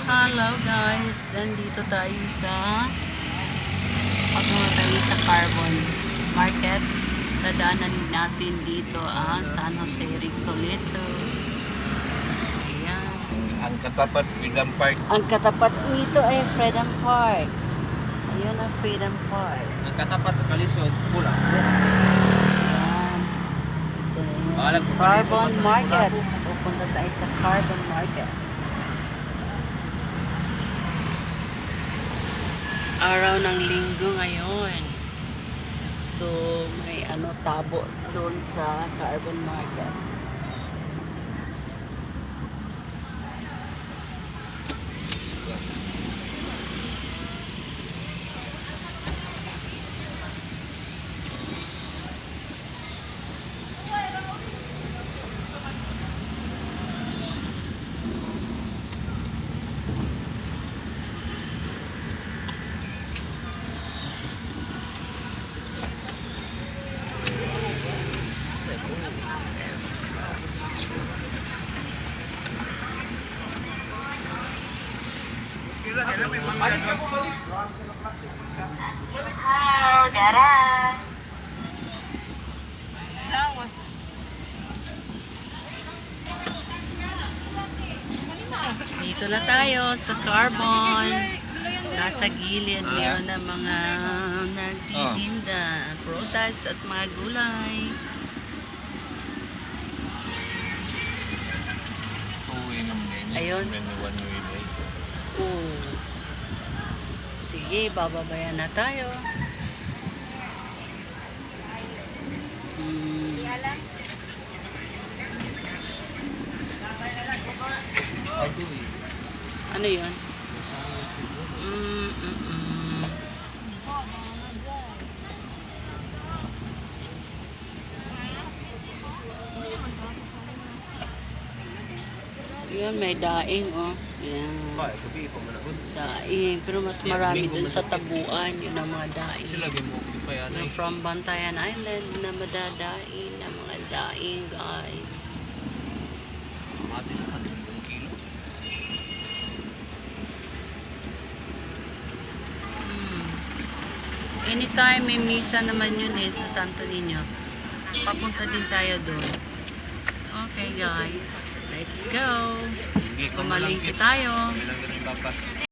Hello guys, nandito tayo sa pagpunta tayo sa Carbon Market. Dadaanan natin dito ang San Jose Recoletos. Ayan. Ang katapat Freedom Park. Ang katapat nito ay Freedom Park. Ayun ang Freedom Park. Ang katapat sa Kalisod, pula. Ayan. Ito na yung Balag po, Carbon Kalisod, Market. Pupunta tayo sa Carbon Market. Araw ng linggo ngayon. So, may tabo doon sa Carbon Market. Hi, Dara. Dito na tayo sa Carbon. Nasa gilid meron na mga nagtitinda, prutas at mga gulay. Uwi naman ngayon. Ayun. One way day. Oh. Sige, bababayan na tayo. Ano yun? Yun, may daing, oh. Yan. Daing. Pero mas marami dun sa tabuan. Yun ang mga daing. Sila mo pa yan. Yung from Bantayan Island na madadaing na mga daing, guys. Mati sa 1 kilo. Anytime may misa naman yun sa Santo Niño. Papunta din tayo doon. Okay guys, let's go. Kumalingki tayo. Kami lang yun yung bapas.